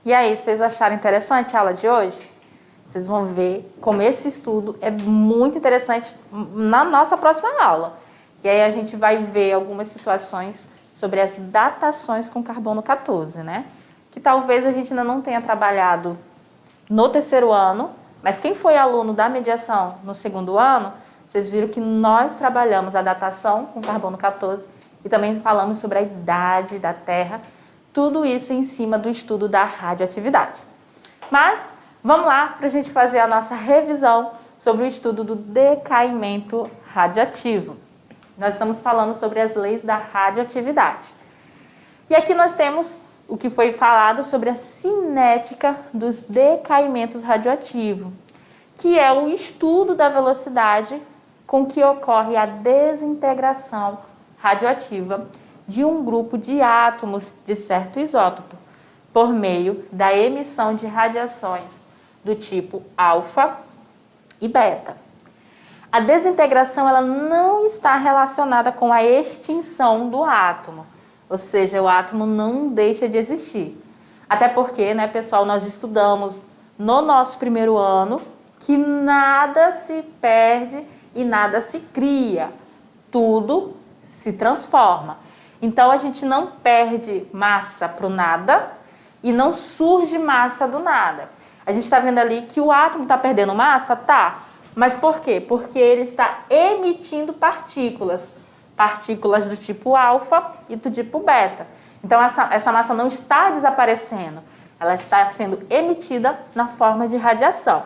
E aí, vocês acharam interessante a aula de hoje? Vocês vão ver como esse estudo é muito interessante na nossa próxima aula. E aí a gente vai ver algumas situações sobre as datações com carbono 14, né? Que talvez a gente ainda não tenha trabalhado no terceiro ano, mas quem foi aluno da mediação no segundo ano, vocês viram que nós trabalhamos a datação com carbono 14 e também falamos sobre a idade da Terra, tudo isso em cima do estudo da radioatividade. Mas vamos lá para a gente fazer a nossa revisão sobre o estudo do decaimento radioativo. Nós estamos falando sobre as leis da radioatividade. E aqui nós temos o que foi falado sobre a cinética dos decaimentos radioativos, que é o estudo da velocidade com que ocorre a desintegração radioativa de um grupo de átomos de certo isótopo, por meio da emissão de radiações do tipo alfa e beta. A desintegração ela não está relacionada com a extinção do átomo, ou seja, o átomo não deixa de existir. Até porque, né, pessoal, nós estudamos no nosso primeiro ano que nada se perde e nada se cria, tudo se transforma. Então, a gente não perde massa para o nada e não surge massa do nada. A gente está vendo ali que o átomo está perdendo massa? Tá. Mas por quê? Porque ele está emitindo partículas. Partículas do tipo alfa e do tipo beta. Então, essa massa não está desaparecendo. Ela está sendo emitida na forma de radiação.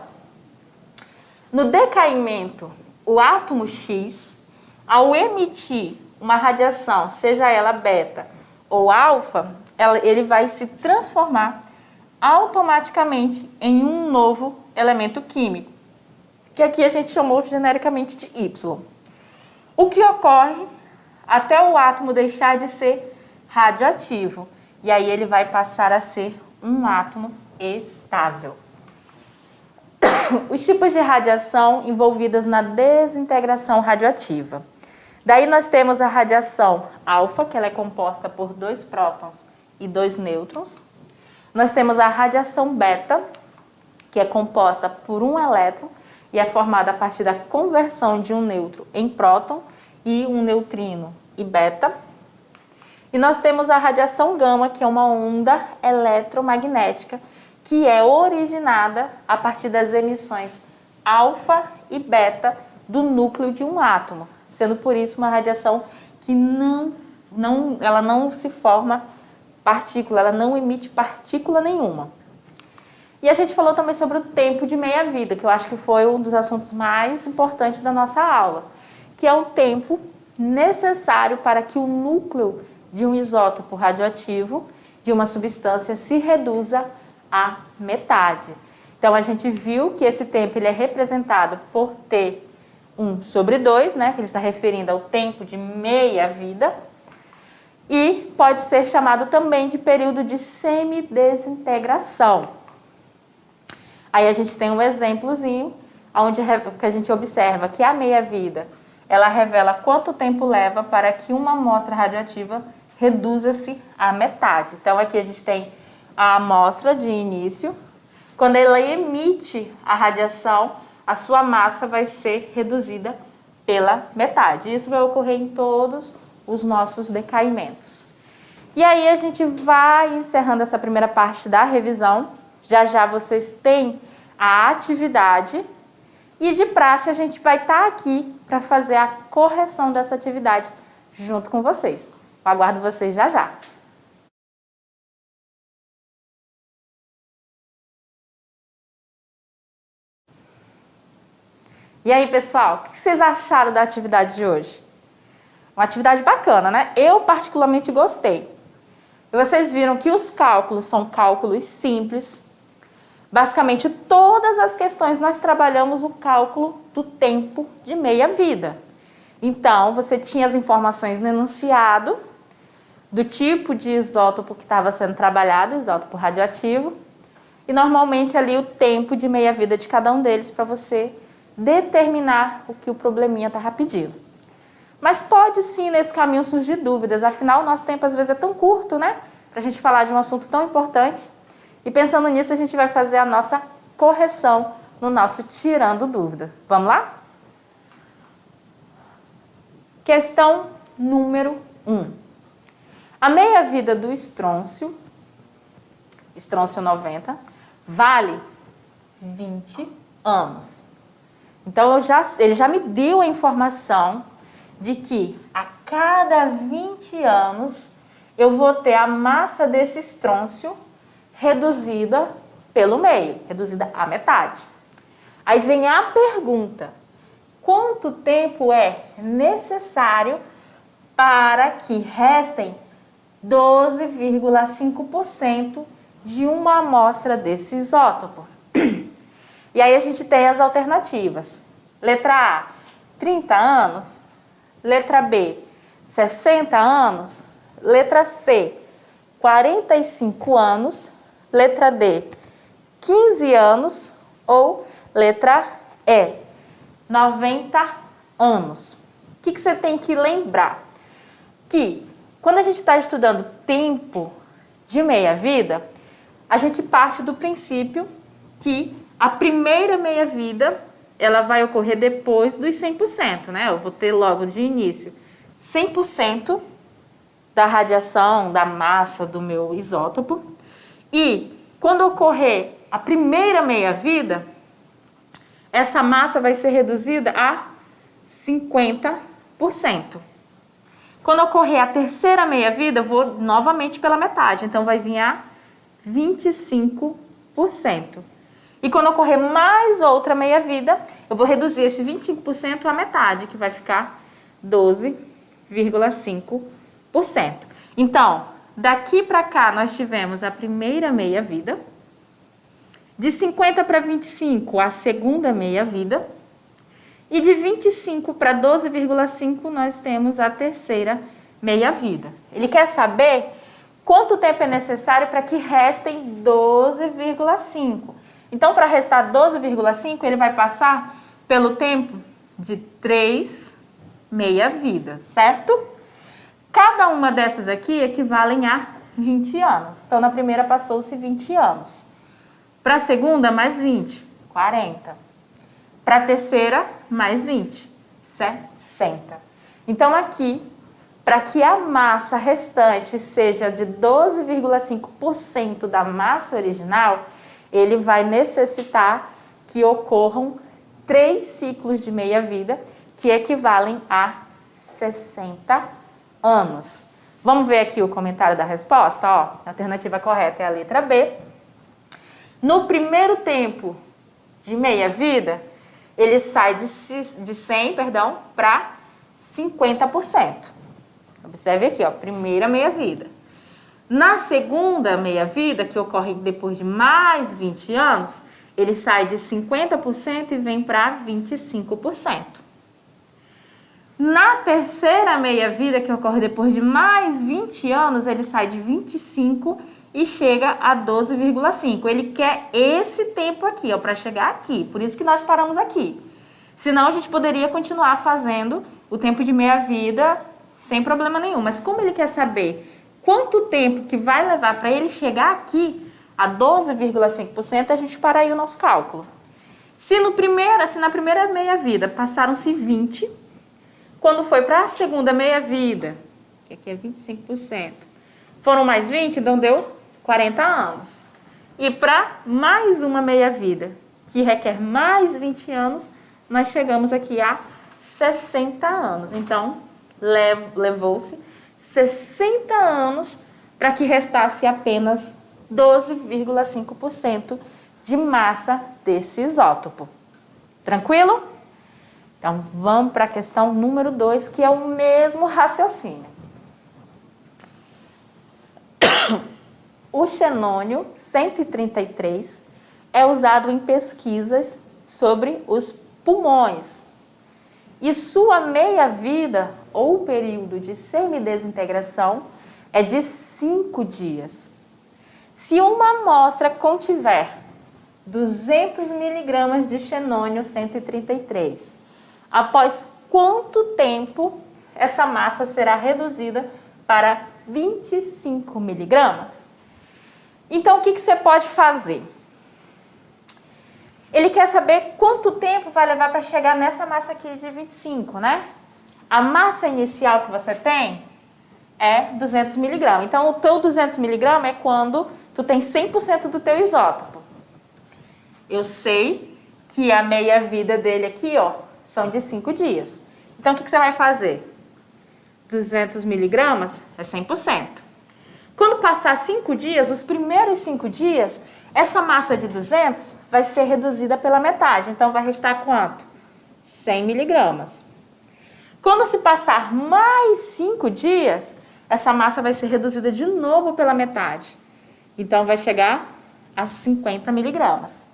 No decaimento, o átomo X, ao emitir uma radiação, seja ela beta ou alfa, ele vai se transformar automaticamente em um novo elemento químico, que aqui a gente chamou genericamente de Y. O que ocorre até o átomo deixar de ser radioativo, e aí ele vai passar a ser um átomo estável. Os tipos de radiação envolvidas na desintegração radioativa. Daí nós temos a radiação alfa, que ela é composta por 2 prótons e 2 nêutrons. Nós temos a radiação beta, que é composta por 1 elétron e é formada a partir da conversão de um nêutron em próton e um neutrino e beta. E nós temos a radiação gama, que é uma onda eletromagnética, que é originada a partir das emissões alfa e beta do núcleo de um átomo, sendo por isso uma radiação que ela não se forma partícula, ela não emite partícula nenhuma. E a gente falou também sobre o tempo de meia-vida, que eu acho que foi um dos assuntos mais importantes da nossa aula, que é o tempo necessário para que o núcleo de um isótopo radioativo, de uma substância, se reduza à metade. Então, a gente viu que esse tempo ele é representado por T1/2, né, que ele está referindo ao tempo de meia-vida, e pode ser chamado também de período de semidesintegração. Aí a gente tem um exemplozinho, onde que a gente observa que a meia-vida, ela revela quanto tempo leva para que uma amostra radioativa reduza-se à metade. Então, aqui a gente tem a amostra de início. Quando ela emite a radiação, a sua massa vai ser reduzida pela metade. Isso vai ocorrer em todos os nossos decaimentos. E aí a gente vai encerrando essa primeira parte da revisão. Já já vocês têm a atividade e de praxe a gente vai estar aqui para fazer a correção dessa atividade junto com vocês. Eu aguardo vocês já já. E aí, pessoal, o que vocês acharam da atividade de hoje? Uma atividade bacana, né? Eu particularmente gostei. E vocês viram que os cálculos são cálculos simples. Basicamente, todas as questões nós trabalhamos o cálculo do tempo de meia-vida. Então, você tinha as informações no enunciado, do tipo de isótopo que estava sendo trabalhado, isótopo radioativo, e normalmente ali o tempo de meia-vida de cada um deles para você determinar o que o probleminha está pedindo. Mas pode sim nesse caminho surgir dúvidas, afinal o nosso tempo às vezes é tão curto, né? Para a gente falar de um assunto tão importante. E pensando nisso, a gente vai fazer a nossa correção no nosso Tirando Dúvida. Vamos lá? Questão número 1. A meia-vida do estrôncio 90, vale 20 anos. Então, ele já me deu a informação de que a cada 20 anos eu vou ter a massa desse estrôncio reduzida pelo meio, reduzida à metade. Aí vem a pergunta: quanto tempo é necessário para que restem 12,5% de uma amostra desse isótopo? E aí a gente tem as alternativas. Letra A, 30 anos. Letra B, 60 anos. Letra C, 45 anos. Letra D, 15 anos. Ou letra E, 90 anos. O que você tem que lembrar? Que quando a gente está estudando tempo de meia-vida, a gente parte do princípio que a primeira meia-vida ela vai ocorrer depois dos 100%, né? Eu vou ter logo de início 100% da radiação, da massa do meu isótopo. E quando ocorrer a primeira meia-vida, essa massa vai ser reduzida a 50%. Quando ocorrer a terceira meia-vida, eu vou novamente pela metade, então vai vir a 25%. E quando ocorrer mais outra meia-vida, eu vou reduzir esse 25% à metade, que vai ficar 12,5%. Então, daqui para cá, nós tivemos a primeira meia-vida. De 50 para 25, a segunda meia-vida. E de 25 para 12,5, nós temos a terceira meia-vida. Ele quer saber quanto tempo é necessário para que restem 12,5. Então, para restar 12,5, ele vai passar pelo tempo de 3 meia-vidas, certo? Cada uma dessas aqui equivalem a 20 anos. Então, na primeira passou-se 20 anos. Para a segunda, mais 20, 40. Para a terceira, mais 20, 60. Então, aqui, para que a massa restante seja de 12,5% da massa original, ele vai necessitar que ocorram 3 ciclos de meia-vida, que equivalem a 60 anos. Vamos ver aqui o comentário da resposta? Ó, a alternativa correta é a letra B. No primeiro tempo de meia-vida, ele sai de 100, para 50%. Observe aqui, ó, primeira meia-vida. Na segunda meia-vida, que ocorre depois de mais 20 anos, ele sai de 50% e vem para 25%. Na terceira meia-vida, que ocorre depois de mais 20 anos, ele sai de 25% e chega a 12,5%. Ele quer esse tempo aqui, ó, para chegar aqui. Por isso que nós paramos aqui. Senão, a gente poderia continuar fazendo o tempo de meia-vida sem problema nenhum. Mas como ele quer saber quanto tempo que vai levar para ele chegar aqui a 12,5%, a gente para aí o nosso cálculo. Se na primeira meia-vida passaram-se 20, quando foi para a segunda meia-vida, que aqui é 25%, foram mais 20, então deu 40 anos. E para mais uma meia-vida, que requer mais 20 anos, nós chegamos aqui a 60 anos. Então, levou-se 60 anos para que restasse apenas 12,5% de massa desse isótopo. Tranquilo? Então, vamos para a questão número 2, que é o mesmo raciocínio. O xenônio 133 é usado em pesquisas sobre os pulmões. E sua meia-vida, ou período de semidesintegração, é de 5 dias. Se uma amostra contiver 200 miligramas de xenônio 133, após quanto tempo essa massa será reduzida para 25 miligramas? Então, o que você pode fazer? Ele quer saber quanto tempo vai levar para chegar nessa massa aqui de 25, né? A massa inicial que você tem é 200 miligramas. Então, o teu 200 miligramas é quando tu tem 100% do teu isótopo. Eu sei que a meia-vida dele aqui, ó, são de 5 dias. Então, o que você vai fazer? 200 miligramas é 100%. Quando passar 5 dias, os primeiros 5 dias, essa massa de 200 vai ser reduzida pela metade. Então, vai restar quanto? 100 miligramas. Quando se passar mais 5 dias, essa massa vai ser reduzida de novo pela metade. Então, vai chegar a 50 miligramas.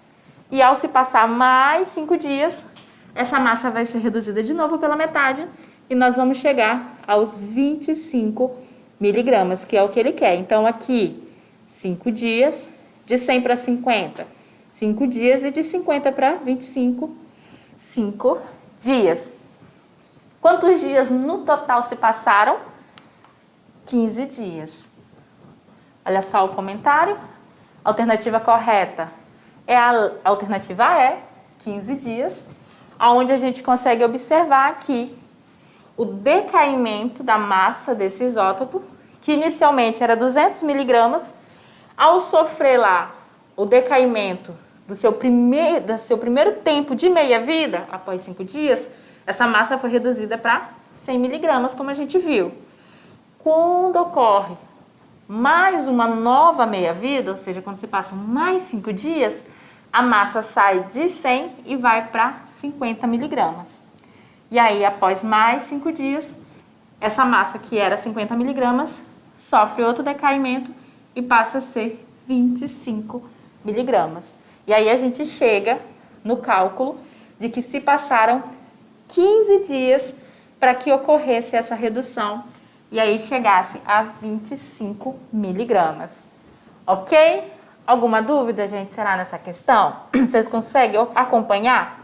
E ao se passar mais 5 dias, essa massa vai ser reduzida de novo pela metade e nós vamos chegar aos 25 miligramas, que é o que ele quer. Então, aqui, 5 dias, de 100 para 50, 5 dias e de 50 para 25, 5 dias. Quantos dias no total se passaram? 15 dias. Olha só o comentário. A alternativa correta é a alternativa A, 15 dias, onde a gente consegue observar aqui o decaimento da massa desse isótopo, que inicialmente era 200 miligramas, ao sofrer lá o decaimento do seu primeiro tempo de meia-vida, após 5 dias, essa massa foi reduzida para 100 miligramas, como a gente viu. Quando ocorre mais uma nova meia-vida, ou seja, quando se passam mais 5 dias, a massa sai de 100 e vai para 50 miligramas. E aí, após mais 5 dias, essa massa que era 50 miligramas sofre outro decaimento e passa a ser 25 miligramas. E aí a gente chega no cálculo de que se passaram 15 dias para que ocorresse essa redução e aí chegasse a 25 miligramas. Ok? Alguma dúvida, gente, será nessa questão? Vocês conseguem acompanhar?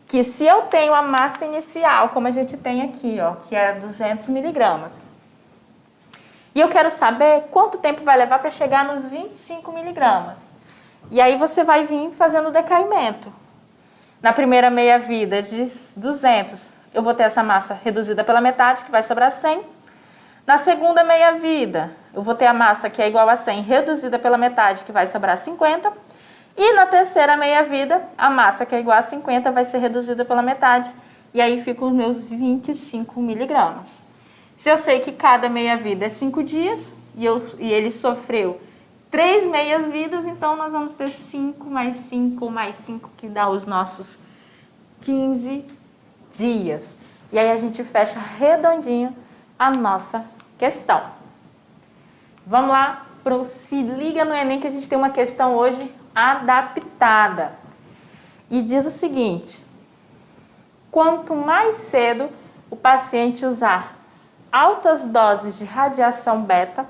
Que se eu tenho a massa inicial, como a gente tem aqui, ó, que é 200 miligramas, e eu quero saber quanto tempo vai levar para chegar nos 25 miligramas. E aí você vai vir fazendo o decaimento. Na primeira meia-vida de 200, eu vou ter essa massa reduzida pela metade, que vai sobrar 100. Na segunda meia-vida, eu vou ter a massa que é igual a 100, reduzida pela metade, que vai sobrar 50. E na terceira meia-vida, a massa que é igual a 50 vai ser reduzida pela metade. E aí ficam os meus 25 miligramas. Se eu sei que cada meia-vida é 5 dias e ele sofreu 3 meias-vidas, então nós vamos ter 5 mais 5 mais 5, que dá os nossos 15 dias. E aí a gente fecha redondinho a nossa questão. Vamos lá para o Se Liga no Enem, que a gente tem uma questão hoje adaptada. E diz o seguinte: quanto mais cedo o paciente usar altas doses de radiação beta,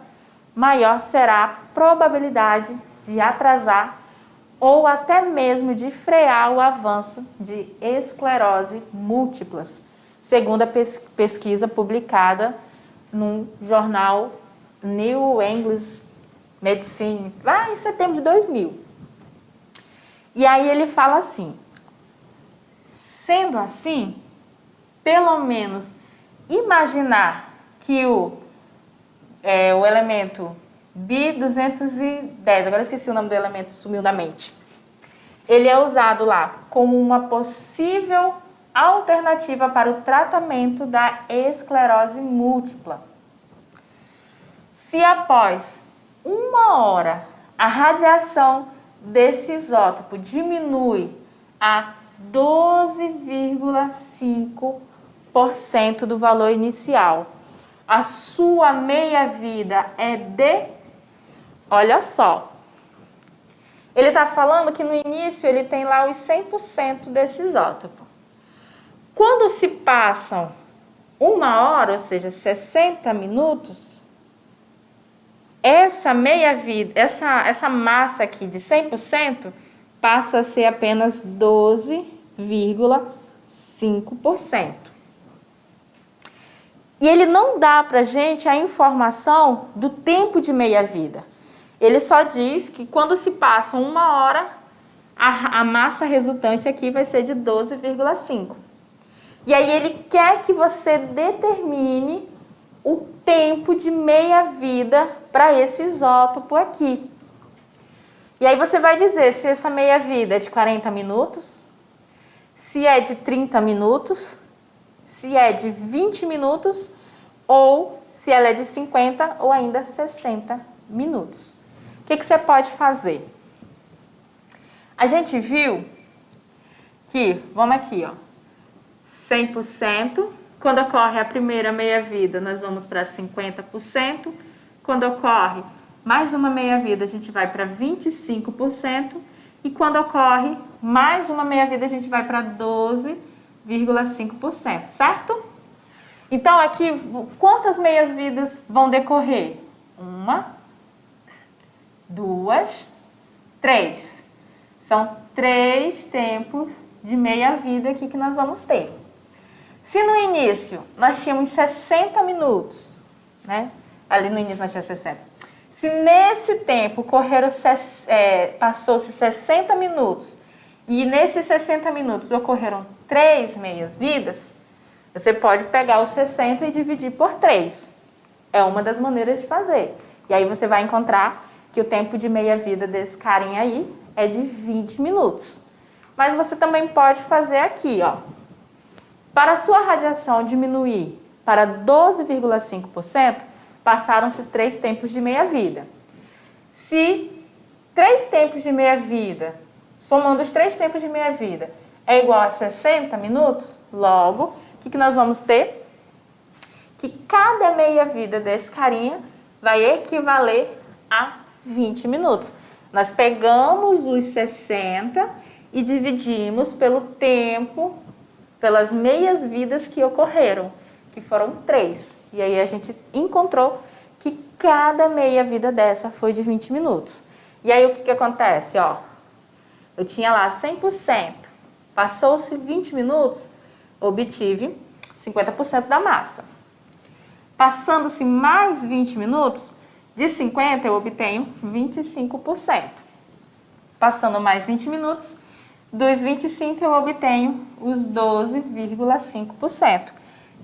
maior será a probabilidade de atrasar ou até mesmo de frear o avanço de esclerose múltiplas, segundo a pesquisa publicada no jornal New England Medicine, lá em setembro de 2000. E aí ele fala assim: sendo assim, pelo menos imaginar que o elemento B210, agora esqueci o nome do elemento, sumiu da mente, ele é usado lá como uma possível alternativa para o tratamento da esclerose múltipla. Se após 1 hora a radiação desse isótopo diminui a 12,5% do valor inicial, a sua meia-vida é de... Olha só, ele está falando que no início ele tem lá os 100% desse isótopo. Quando se passam 1 hora, ou seja, 60 minutos, essa meia-vida, essa massa aqui de 100% passa a ser apenas 12,5%. E ele não dá para a gente a informação do tempo de meia-vida. Ele só diz que quando se passa 1 hora, a massa resultante aqui vai ser de 12,5. E aí ele quer que você determine o tempo de meia-vida para esse isótopo aqui. E aí você vai dizer se essa meia-vida é de 40 minutos, se é de 30 minutos, se é de 20 minutos ou se ela é de 50 ou ainda 60 minutos. O que você pode fazer? A gente viu que, vamos aqui, ó, 100%, quando ocorre a primeira meia-vida, nós vamos para 50%, quando ocorre mais uma meia-vida, a gente vai para 25%, e quando ocorre mais uma meia-vida, a gente vai para 12,5%, certo? Então, aqui, quantas meias-vidas vão decorrer? 1, 2, 3. São 3 tempos de meia-vida aqui que nós vamos ter. Se no início nós tínhamos 60 minutos, né? Ali no início nós tínhamos 60. Se nesse tempo passou-se 60 minutos e nesses 60 minutos ocorreram 3 meias-vidas, você pode pegar os 60 e dividir por 3. É uma das maneiras de fazer. E aí você vai encontrar que o tempo de meia-vida desse carinha aí é de 20 minutos. Mas você também pode fazer aqui, ó. Para a sua radiação diminuir para 12,5%, passaram-se 3 tempos de meia-vida. Se 3 tempos de meia-vida, somando os 3 tempos de meia-vida, é igual a 60 minutos, logo, o que nós vamos ter? Que cada meia-vida desse carinha vai equivaler a 20 minutos. Nós pegamos os 60 e dividimos pelo tempo, pelas meias-vidas que ocorreram, que foram 3. E aí a gente encontrou que cada meia-vida dessa foi de 20 minutos. E aí o que acontece? Ó, eu tinha lá 100%, passou-se 20 minutos, obtive 50% da massa. Passando-se mais 20 minutos, de 50 eu obtenho 25%. Passando mais 20 minutos, dos 25 eu obtenho os 12,5%.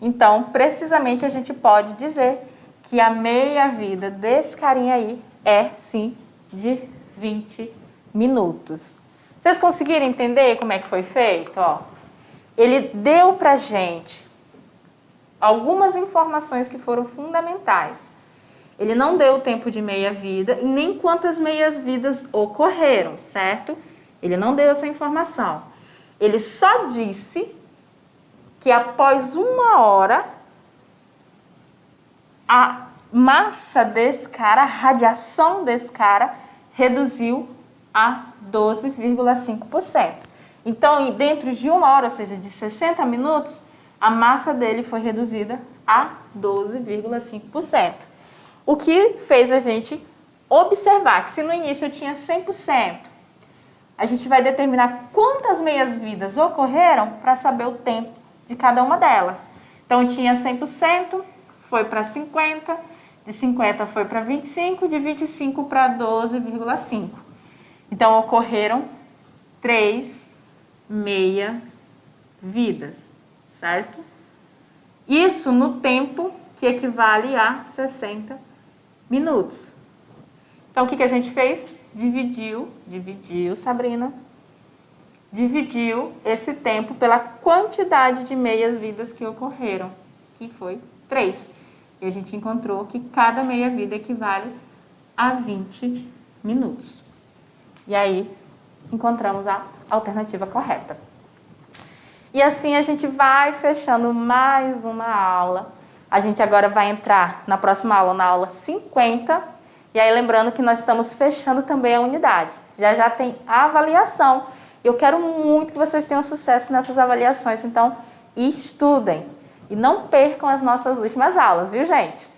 Então, precisamente a gente pode dizer que a meia-vida desse carinha aí é, sim, de 20 minutos. Vocês conseguiram entender como é que foi feito? Ó, ele deu pra gente algumas informações que foram fundamentais. Ele não deu o tempo de meia-vida e nem quantas meias-vidas ocorreram, certo? Ele não deu essa informação. Ele só disse que após 1 hora, a massa desse cara, a radiação desse cara, reduziu a 12,5%. Então, dentro de 1 hora, ou seja, de 60 minutos, a massa dele foi reduzida a 12,5%. O que fez a gente observar que se no início eu tinha 100%, a gente vai determinar quantas meias-vidas ocorreram para saber o tempo de cada uma delas. Então, tinha 100%, foi para 50%, de 50% foi para 25%, de 25% para 12,5%. Então, ocorreram 3 meias-vidas, certo? Isso no tempo que equivale a 60 minutos. Então, o que a gente fez? Dividiu, Sabrina, dividiu esse tempo pela quantidade de meias-vidas que ocorreram, que foi 3. E a gente encontrou que cada meia-vida equivale a 20 minutos. E aí, encontramos a alternativa correta. E assim a gente vai fechando mais uma aula. A gente agora vai entrar na próxima aula, na aula 50. E aí, lembrando que nós estamos fechando também a unidade. Já tem a avaliação. Eu quero muito que vocês tenham sucesso nessas avaliações. Então, estudem. E não percam as nossas últimas aulas, viu, gente?